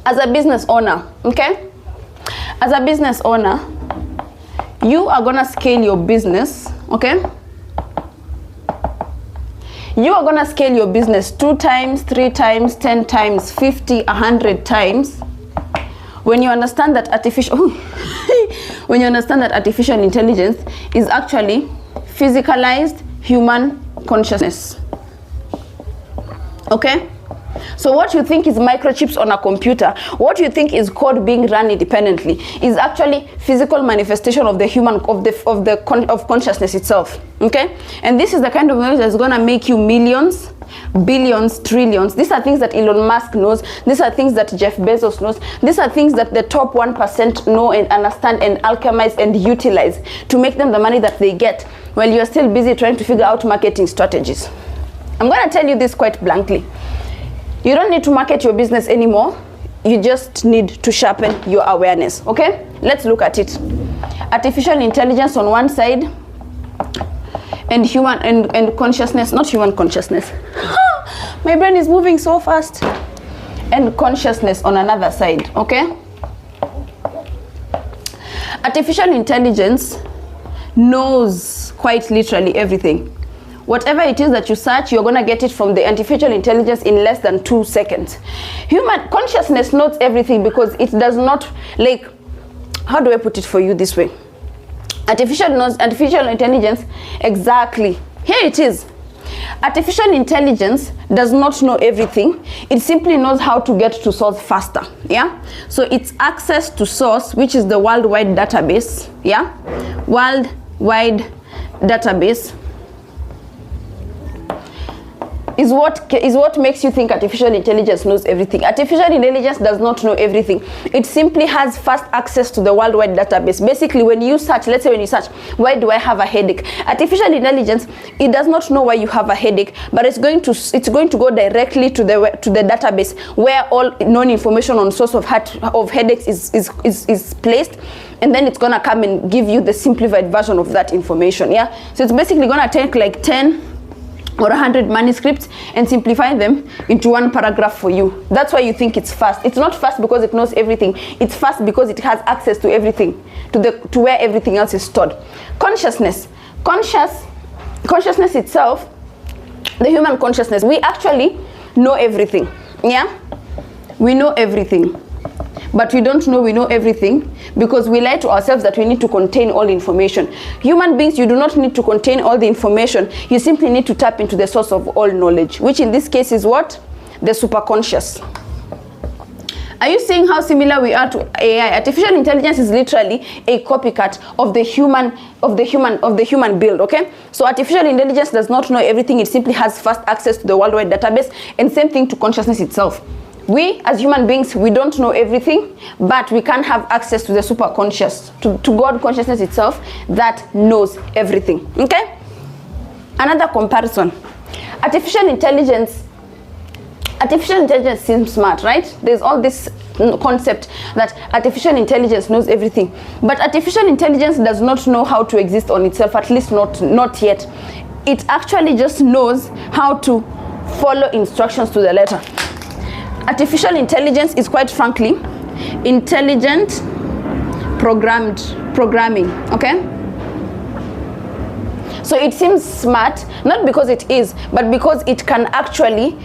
as a business owner, okay? As a business owner, you are gonna scale your business, okay? You are gonna scale your business 2 times, 3 times, 10 times, 50, 100 times when you understand that artificial intelligence is actually physicalized human consciousness. Okay? So what you think is microchips on a computer, what you think is code being run independently, is actually physical manifestation of the human of consciousness itself. Okay? And this is the kind of knowledge that's gonna make you millions, billions, trillions. These are things that Elon Musk knows. These are things that Jeff Bezos knows. These are things that the top 1% know and understand and alchemize and utilize to make them the money that they get while you're still busy trying to figure out marketing strategies. I'm gonna tell you this quite blankly. You don't need to market your business anymore. You just need to sharpen your awareness, okay? Let's look at it. Artificial intelligence on one side, and human and consciousness, not human consciousness. My brain is moving so fast. And consciousness on another side, okay? Artificial intelligence knows quite literally everything. Whatever it is that you search, you're gonna get it from the artificial intelligence in less than 2 seconds. Human consciousness knows everything because it does not, like, how do I put it for you this way? Artificial intelligence, exactly. Here it is. Artificial intelligence does not know everything. It simply knows how to get to source faster, yeah? So it's access to source, which is the worldwide database, yeah? Worldwide database is what makes you think artificial intelligence knows everything. Artificial intelligence does not know everything. It simply has fast access to the worldwide database. Basically, when you search, let's say when you search, why do I have a headache? Artificial intelligence, it does not know why you have a headache, but it's going to go directly to the database where all known information on source of headaches is placed, and then it's gonna come and give you the simplified version of that information. Yeah, so it's basically gonna take like 10 or 100 manuscripts and simplify them into one paragraph for you. That's why you think it's fast. It's not fast because it knows everything. It's fast because it has access to everything, to where everything else is stored. Consciousness itself, the human consciousness, we actually know everything. Yeah, we know everything, but we don't know we know everything because we lie to ourselves that we need to contain all information. Human beings, you do not need to contain all the information. You simply need to tap into the source of all knowledge, which in this case is what? The superconscious. Are you seeing how similar we are to AI? Artificial intelligence is literally a copycat of the human build, okay? So artificial intelligence does not know everything. It simply has fast access to the worldwide database, and same thing to consciousness itself. We as human beings, we don't know everything, but we can have access to the superconscious, to God consciousness itself that knows everything. Okay? Another comparison. Artificial intelligence seems smart, right? There's all this concept that artificial intelligence knows everything, but artificial intelligence does not know how to exist on itself, at least not yet. It actually just knows how to follow instructions to the letter. Artificial intelligence is, quite frankly, intelligent programming, okay? So it seems smart, not because it is, but because it can actually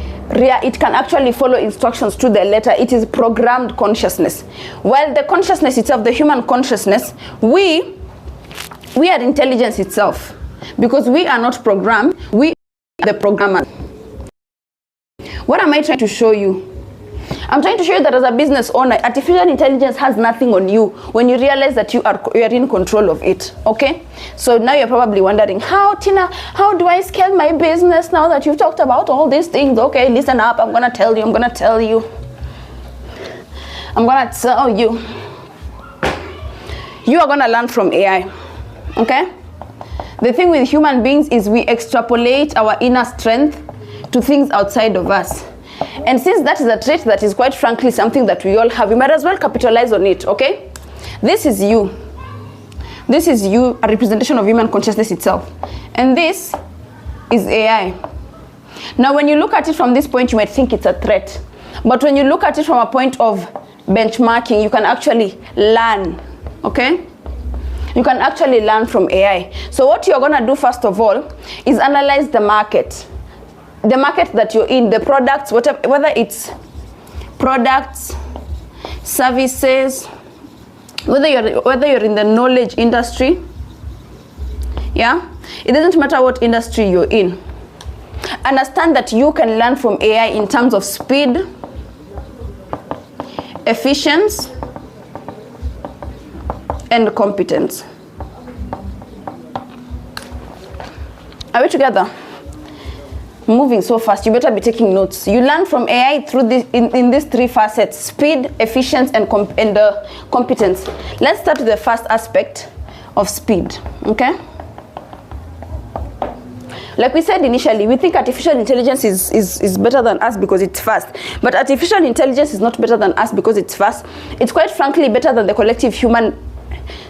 follow instructions to the letter. It is programmed consciousness. While the consciousness itself, the human consciousness, we are intelligence itself, because we are not programmed, we are the programmer. What am I trying to show you? I'm trying to show you that as a business owner, artificial intelligence has nothing on you when you realize that you are in control of it, okay? So now you're probably wondering, Tina, how do I scale my business now that you've talked about all these things? Okay, listen up, I'm gonna tell you. You are gonna learn from AI, okay? The thing with human beings is we extrapolate our inner strength to things outside of us. And since that is a trait that is, quite frankly, something that we all have, we might as well capitalize on it, okay? This is you. This is you, a representation of human consciousness itself. And this is AI. Now, when you look at it from this point, you might think it's a threat. But when you look at it from a point of benchmarking, you can actually learn, okay? You can actually learn from AI. So what you're gonna do first of all is analyze the market that you're in, the products, whatever, whether it's products, services, whether you're in the knowledge industry, yeah, it doesn't matter what industry you're in. Understand that you can learn from AI in terms of speed, efficiency, and competence. Are we together? Moving so fast, you better be taking notes. You learn from AI through this in these three facets: speed, efficiency, and competence. Let's start with the first aspect of speed, okay? Like we said initially, we think artificial intelligence is better than us because it's fast. But artificial intelligence is not better than us because it's fast. It's quite frankly better than the collective human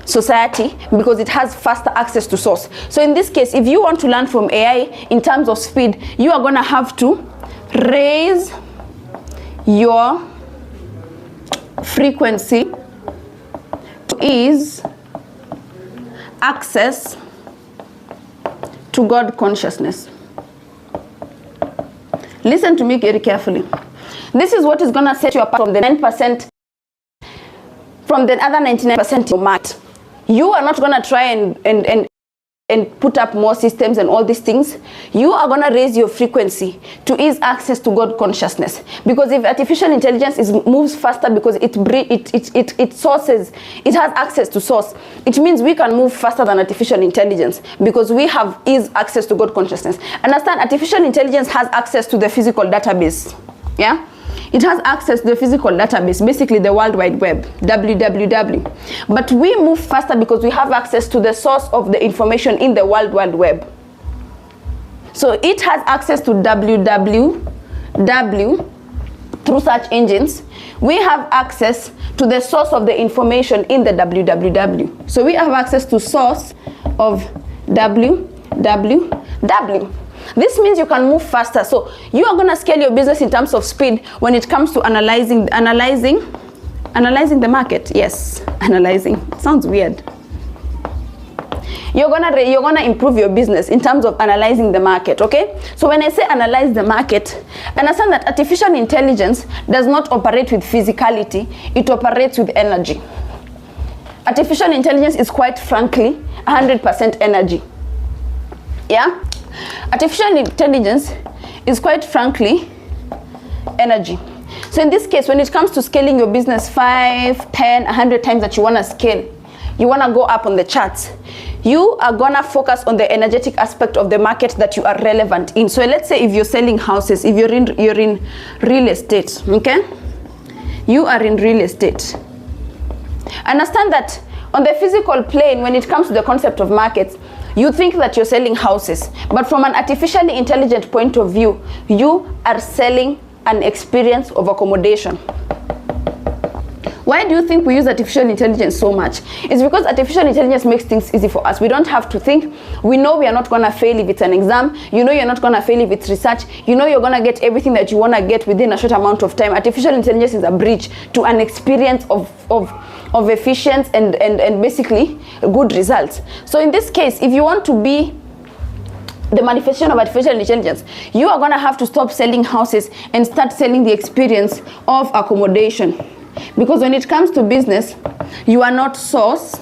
society because it has faster access to source. So in this case, if you want to learn from AI in terms of speed, you are going to have to raise your frequency to ease access to God consciousness. Listen to me very carefully. This is what is going to set you apart from the 9%, from the other 99% of market. You are not going to try and put up more systems and all these things. You are going to raise your frequency to ease access to God consciousness. Because if artificial intelligence moves faster because it sources, it has access to source, it means we can move faster than artificial intelligence because we have ease access to God consciousness. Understand, artificial intelligence has access to the physical database. Yeah? It has access to the physical database, basically the World Wide Web, www. But we move faster because we have access to the source of the information in the World Wide Web. So it has access to www through search engines. We have access to the source of the information in the www. So we have access to source of www. This means you can move faster. So you are going to scale your business in terms of speed when it comes to analyzing the market. Yes, analyzing. Sounds weird. You're gonna improve your business in terms of analyzing the market, okay? So when I say analyze the market, understand that artificial intelligence does not operate with physicality, it operates with energy. Artificial intelligence is quite frankly 100% energy. Yeah? Artificial intelligence is quite frankly energy. So in this case, when it comes to scaling your business 5, 10, 100 times that you want to scale, you want to go up on the charts, you are going to focus on the energetic aspect of the market that you are relevant in. So let's say if you're selling houses, if you're in real estate, okay? You are in real estate. Understand that on the physical plane, when it comes to the concept of markets, you think that you're selling houses, but from an artificially intelligent point of view, you are selling an experience of accommodation. Why do you think we use artificial intelligence so much? It's because artificial intelligence makes things easy for us. We don't have to think. We know we are not going to fail if it's an exam. You know you're not going to fail if it's research. You know you're going to get everything that you want to get within a short amount of time. Artificial intelligence is a bridge to an experience of efficiency and basically good results. So in this case, if you want to be the manifestation of artificial intelligence, you are going to have to stop selling houses and start selling the experience of accommodation. Because when it comes to business, you are not source,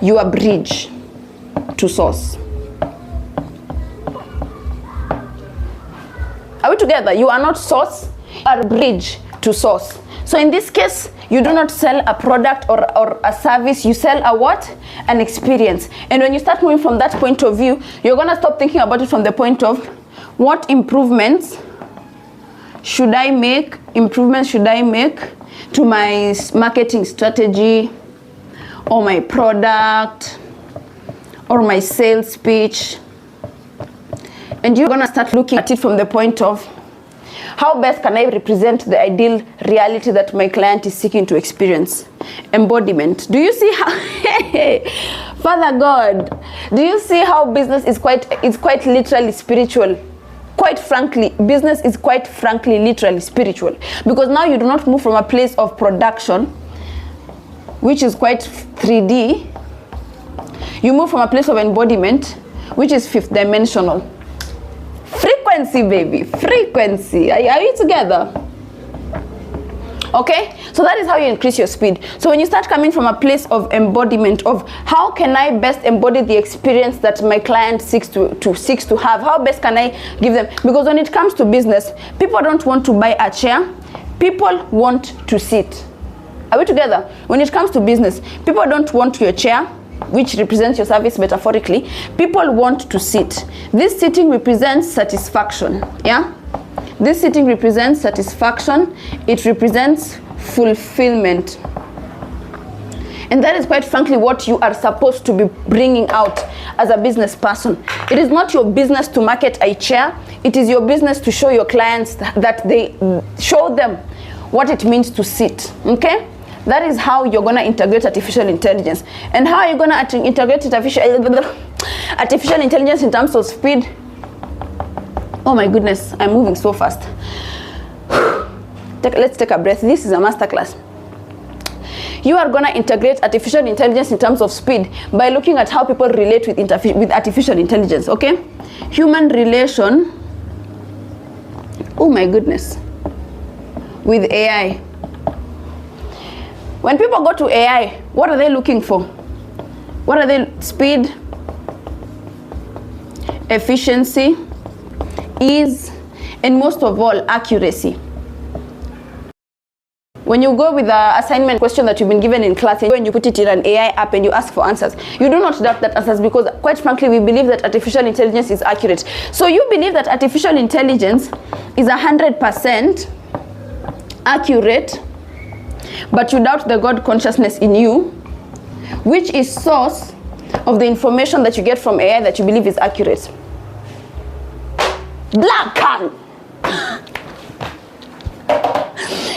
you are bridge to source. Are we together? You are not source, you are bridge to source. So in this case, you do not sell a product or a service, you sell a what? An experience. And when you start moving from that point of view, you're going to stop thinking about it from the point of what improvements should I make to my marketing strategy or my product or my sales pitch. And you're going to start looking at it from the point of how best can I represent the ideal reality that my client is seeking to experience? Embodiment. Do you see how Father God, do you see how business is quite literally spiritual? quite frankly, business is quite frankly, literally spiritual, because now you do not move from a place of production, which is quite 3D. You move from a place of embodiment, which is 5th dimensional. Frequency, baby, frequency. Are you together? Okay, so that is how you increase your speed. So when you start coming from a place of embodiment, of how can I best embody the experience that my client seeks to have, how best can I give them? Because when it comes to business, people don't want to buy a chair, people want to sit. Are we together? When it comes to business, people don't want your chair, which represents your service metaphorically. People want to sit. This sitting represents satisfaction. Yeah, this sitting represents satisfaction. It represents fulfillment, and that is quite frankly what you are supposed to be bringing out as a business person. It is not your business to market a chair. It is your business to show your clients that they show them what it means to sit. Okay, that is how you're going to integrate artificial intelligence. And how are you going to integrate artificial intelligence in terms of speed? Oh my goodness, I'm moving so fast. Let's take a breath. This is a masterclass. You are going to integrate artificial intelligence in terms of speed by looking at how people relate with artificial intelligence. Okay, human relation, oh my goodness, with AI. When people go to AI, what are they looking for? What are they? Speed, efficiency, ease, and most of all, accuracy. When you go with the assignment question that you've been given in class and you put it in an AI app and you ask for answers, you do not doubt that answers, because quite frankly, we believe that artificial intelligence is accurate. So you believe that artificial intelligence is 100% accurate, but you doubt the God consciousness in you, which is source of the information that you get from AI that you believe is accurate. Black can.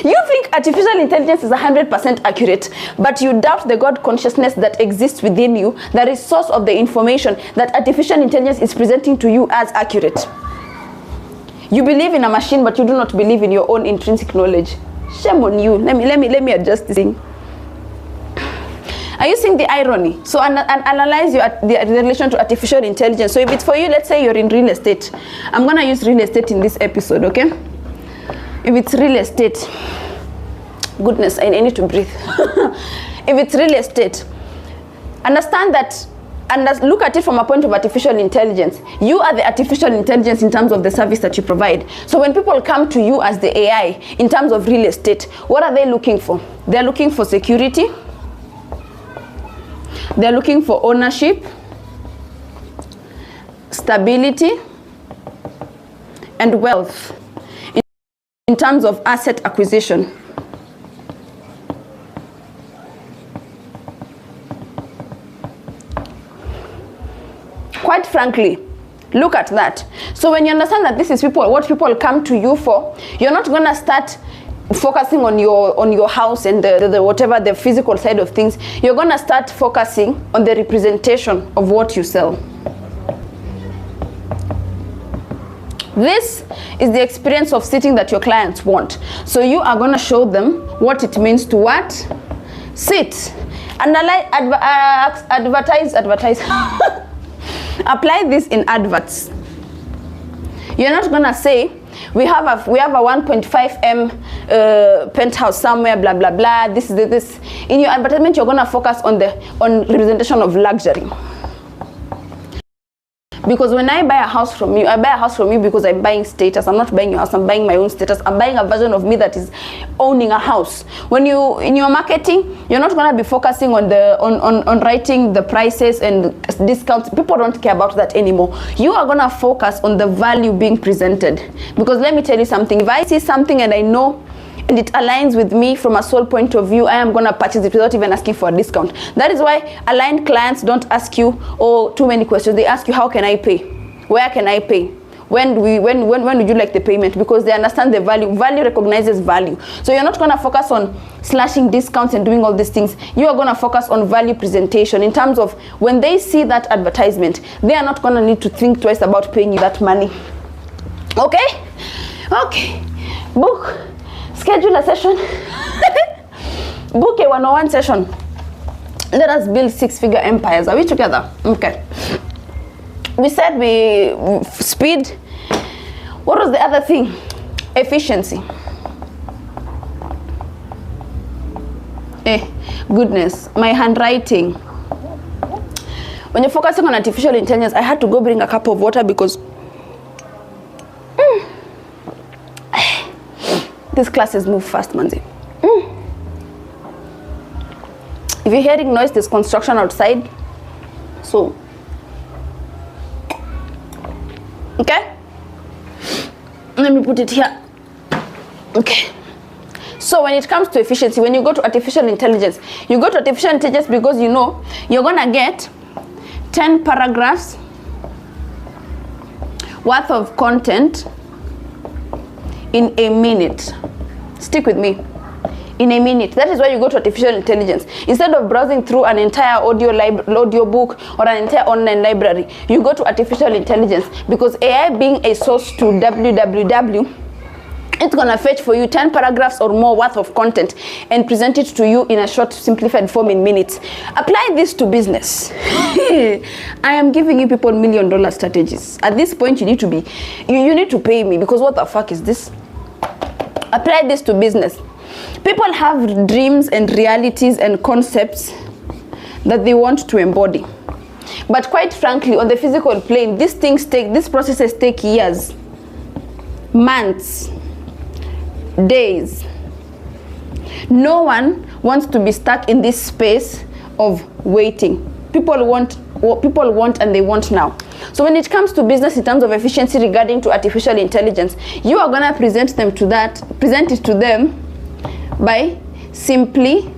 You think artificial intelligence is 100% accurate, but you doubt the God consciousness that exists within you, that is source of the information that artificial intelligence is presenting to you as accurate. You believe in a machine, but you do not believe in your own intrinsic knowledge. Shame on you. Let me adjust this thing. Are you seeing the irony? So analyze the relation to artificial intelligence. So if it's for you, let's say you're in real estate. I'm going to use real estate in this episode, okay? If it's real estate, goodness, I need to breathe. If it's real estate, understand that, and look at it from a point of artificial intelligence. You are the artificial intelligence in terms of the service that you provide. So when people come to you as the AI in terms of real estate, what are they looking for? They're looking for security. They're looking for ownership, stability, and wealth in terms of asset acquisition. Quite frankly, look at that. So when you understand that this is what people come to you for, you're not going to start focusing on your house and the physical side of things. You're going to start focusing on the representation of what you sell. This is the experience of sitting that your clients want. So you are going to show them what it means to what? Sit. Analyze, advertise. Apply this in adverts. You're not going to say, we have a 1.5 M penthouse somewhere, blah blah blah. This. In your advertisement, you're gonna focus on representation of luxury. Because when I buy a house from you, I buy a house from you because I'm buying status. I'm not buying your house. I'm buying my own status. I'm buying a version of me that is owning a house. When you in your marketing, you're not gonna be focusing on writing the prices and discounts. People don't care about that anymore. You are gonna focus on the value being presented. Because let me tell you something. If I see something and I know and it aligns with me from a soul point of view, I am going to purchase it without even asking for a discount. That is why aligned clients don't ask you too many questions. They ask you, how can I pay? Where can I pay? When would you like the payment? Because they understand the value. Value recognizes value. So you're not going to focus on slashing discounts and doing all these things. You are going to focus on value presentation in terms of when they see that advertisement, they are not going to need to think twice about paying you that money. Okay. Book. Schedule a session. Book a 101 session. Let us build 6-figure empires. Are we together? Okay. We said speed. What was the other thing? Efficiency. Goodness, my handwriting. When you're focusing on artificial intelligence, I had to go bring a cup of water because these classes move fast, Manzi. If you're hearing noise, there's construction outside. So, okay, let me put it here. Okay. So when it comes to efficiency, when you go to artificial intelligence, you go to artificial intelligence because you know you're gonna get 10 paragraphs worth of content in a minute. Stick with me. In a minute. That is why you go to artificial intelligence. Instead of browsing through an entire audio book or an entire online library, you go to artificial intelligence because AI being a source to www, it's gonna fetch for you 10 paragraphs or more worth of content and present it to you in a short, simplified form in minutes. Apply this to business. I am giving you people $1 million strategies. At this point, you need to be, you need to pay me because what the fuck is this? Apply this to business. People have dreams and realities and concepts that they want to embody. But quite frankly, on the physical plane, these processes take years, months, days. No one wants to be stuck in this space of waiting. People want and they want now. So when it comes to business in terms of efficiency regarding to artificial intelligence, you are gonna present it to them by simplifying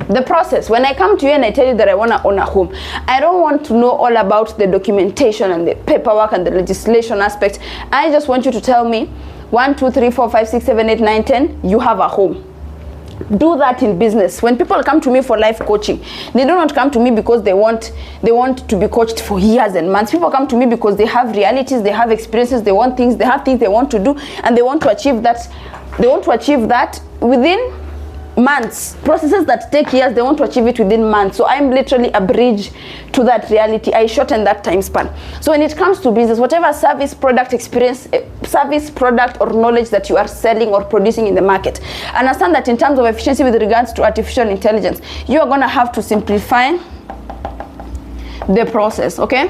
the process. When I come to you and I tell you that I want to own a home, I don't want to know all about the documentation and the paperwork and the legislation aspect. I just want you to tell me 1, 2, 3, 4, 5, 6, 7, 8, 9, 10, you have a home. Do that in business. When people come to me for life coaching, they do not come to me because they want to be coached for years and months. People come to me because they have realities, they have experiences, they want things, they have things they want to do, and they want to achieve that. They want to achieve that within months. Processes that take years, they want to achieve it within months. So I'm literally a bridge to that reality. I shorten that time span. So when it comes to business, whatever service, product, experience, service, product, or knowledge that you are selling or producing in the market, understand that in terms of efficiency with regards to artificial intelligence, you are going to have to simplify the process, okay?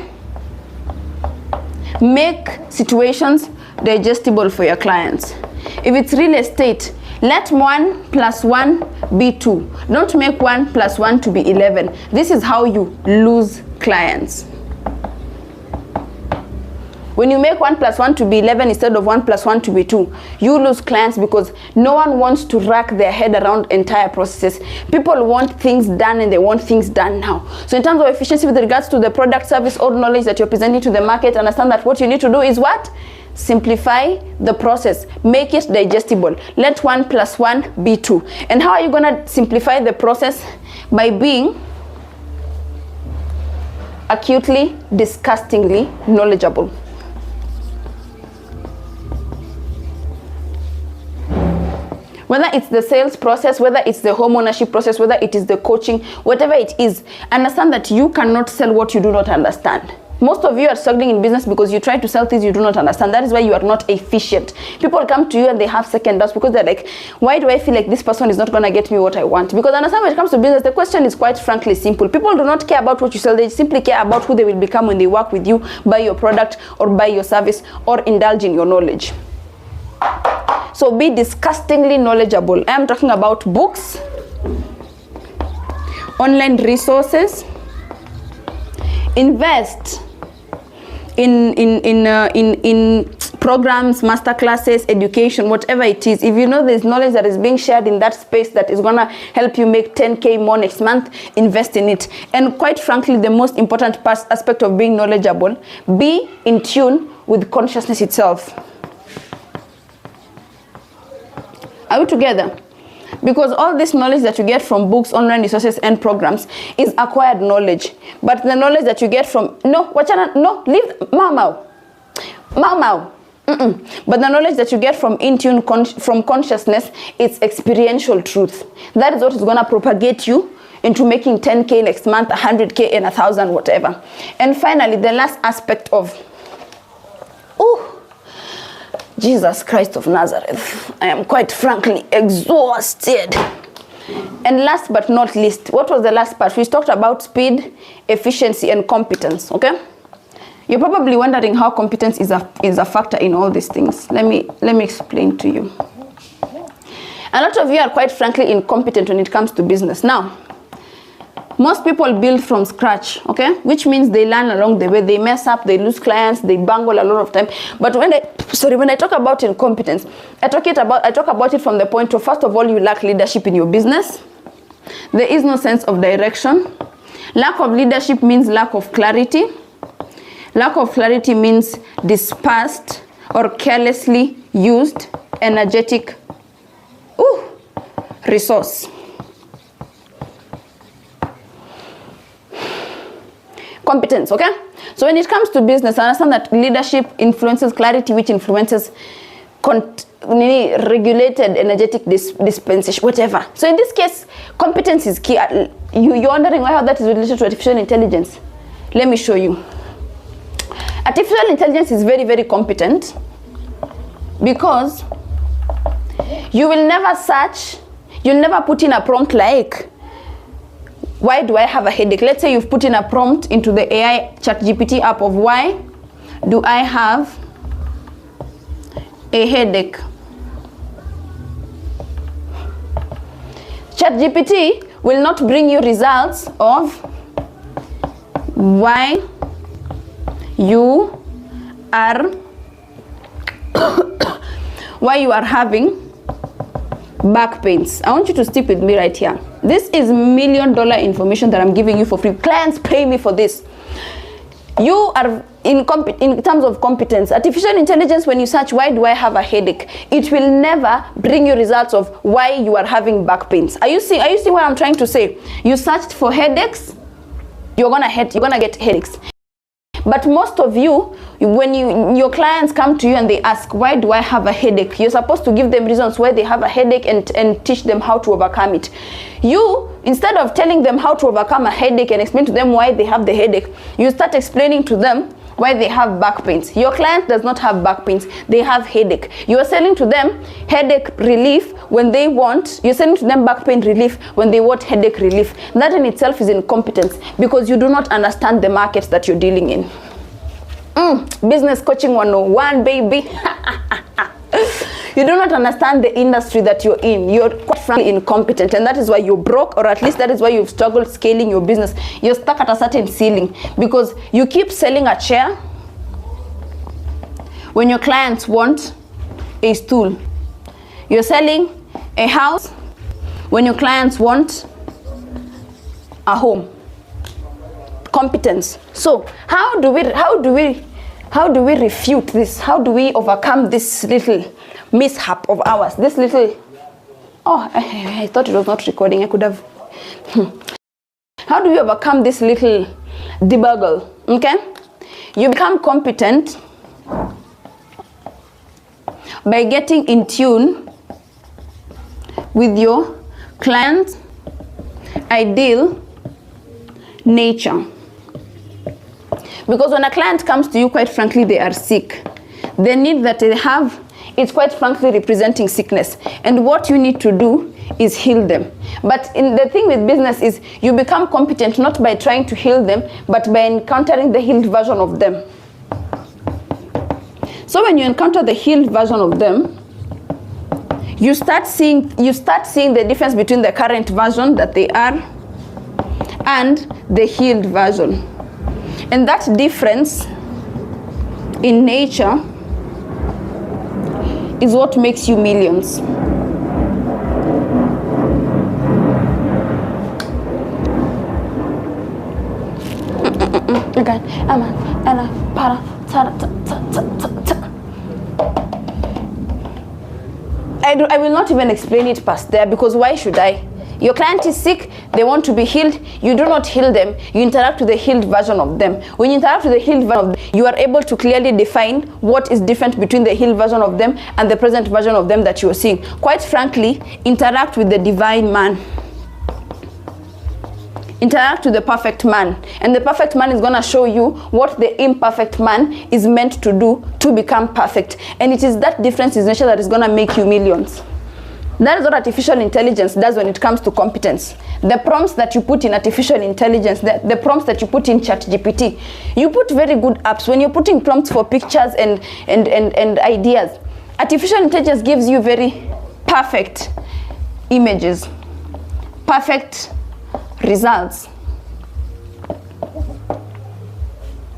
Make situations digestible for your clients. If it's real estate, let 1 + 1 be 2. Don't make 1 + 1 to be 11. This is how you lose clients. When you make 1 + 1 to be 11 instead of 1 + 1 to be 2, you lose clients because no one wants to rack their head around entire processes. People want things done and they want things done now. So in terms of efficiency with regards to the product, service, or knowledge that you're presenting to the market, understand that what you need to do is what? Simplify the process. Make it digestible. Let 1 + 1 be 2. And how are you going to simplify the process? By being acutely, disgustingly knowledgeable. Whether it's the sales process, whether it's the home ownership process, whether it is the coaching, whatever it is, understand that you cannot sell what you do not understand. Most of you are struggling in business because you try to sell things you do not understand. That is why you are not efficient. People come to you and they have second doubts because they're like, why do I feel like this person is not going to get me what I want? Because understand, when it comes to business, the question is quite frankly simple. People do not care about what you sell. They simply care about who they will become when they work with you, buy your product or buy your service or indulge in your knowledge. So be disgustingly knowledgeable. I am talking about books, online resources. Invest in programs, master classes, education, whatever it is. If you know there's knowledge that is being shared in that space that is gonna help you make 10K more next month, invest in it. And quite frankly, the most important aspect of being knowledgeable, be in tune with consciousness itself. Are we together? Because all this knowledge that you get from books, online resources, and programs is acquired knowledge. But the knowledge that you get from, leave, mau. But the knowledge that you get from in-tune, from consciousness, it's experiential truth. That is what is going to propagate you into making 10K next month, 100K, and 1,000, whatever. And finally, the last aspect of, Jesus Christ of Nazareth, I am quite frankly exhausted. And last but not least, what was the last part? We talked about speed, efficiency, and competence, okay? You're probably wondering how competence is a factor in all these things. Let me explain to you. A lot of you are quite frankly incompetent when it comes to business. Now, most people build from scratch, okay? Which means they learn along the way. They mess up, they lose clients, they bungle a lot of time. But when I talk about incompetence, I talk about it from the point of, first of all, you lack leadership in your business. There is no sense of direction. Lack of leadership means lack of clarity. Lack of clarity means dispersed or carelessly used energetic resource. Competence, okay? So when it comes to business, understand that leadership influences clarity, which influences regulated energetic dispensation, whatever. So in this case, competence is key. You're wondering how that is related to artificial intelligence. Let me show you. Artificial intelligence is very, very competent because you will never search, you'll never put in a prompt like, why do I have a headache? Let's say you've put in a prompt into the AI ChatGPT app of why do I have a headache? ChatGPT will not bring you results of why you are having back pains. I want you to stick with me right here. This is million-dollar information that I'm giving you for free. Clients pay me for this. You are in terms of competence. Artificial intelligence, when you search why do I have a headache, it will never bring you results of why you are having back pains. Are you seeing what I'm trying to say? You searched for headaches, you're gonna get headaches. But most of you, when your clients come to you and they ask, why do I have a headache? You're supposed to give them reasons why they have a headache and teach them how to overcome it. You, instead of telling them how to overcome a headache and explain to them why they have the headache, you start explaining to them why they have back pains. Your client does not have back pains, they have headache. You are selling to them headache relief when they want, you're selling to them back pain relief when they want headache relief. That in itself is incompetence because you do not understand the market that you're dealing in. Business coaching 101, baby. You do not understand the industry that you're in. You're quite frankly incompetent, and that is why you're broke, or at least that is why you've struggled scaling your business. You're stuck at a certain ceiling because you keep selling a chair when your clients want a stool. You're selling a house when your clients want a home. Competence. So how do we refute this? How do we overcome this little mishap of ours? This little, I thought it was not recording. I could have. How do we overcome this little debuggle? Okay, you become competent by getting in tune with your client's ideal nature. Because when a client comes to you, quite frankly, they are sick. The need that they have is quite frankly representing sickness. And what you need to do is heal them. But the thing with business is you become competent not by trying to heal them, but by encountering the healed version of them. So when you encounter the healed version of them, you start seeing the difference between the current version that they are and the healed version. And that difference in nature is what makes you millions. Okay, I will not even explain it past there, because why should I? Your client is sick, they want to be healed. You do not heal them, you interact with the healed version of them. When you interact with the healed version of them, you are able to clearly define what is different between the healed version of them and the present version of them that you are seeing. Quite frankly, interact with the divine man. Interact with the perfect man, and the perfect man is going to show you what the imperfect man is meant to do to become perfect. And it is that difference in nature that is going to make you millions. That is what artificial intelligence does when it comes to competence. The prompts that you put in artificial intelligence, the prompts that you put in ChatGPT, you put very good apps. When you're putting prompts for pictures and ideas, artificial intelligence gives you very perfect images, perfect results.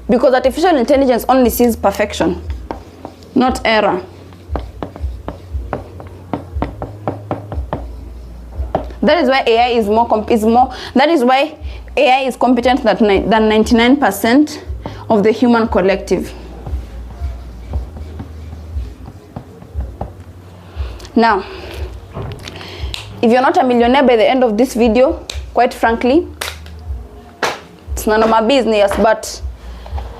Because artificial intelligence only sees perfection, not error. That is why AI is that is why AI is competent than 99% of the human collective. Now, if you're not a millionaire by the end of this video, quite frankly, it's none of my business. But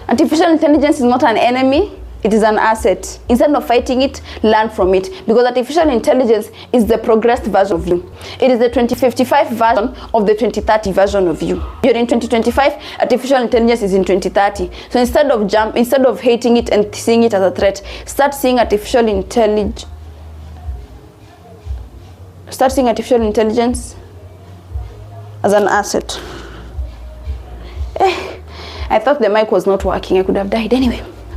artificial intelligence is not an enemy, it is an asset. Instead of fighting it, learn from it. Because artificial intelligence is the progressed version of you. It is the 2055 version of the 2030 version of you. You're in 2025, artificial intelligence is in 2030. So instead of hating it and seeing it as a threat, start seeing artificial intelligence as an asset. I thought the mic was not working. I could have died anyway.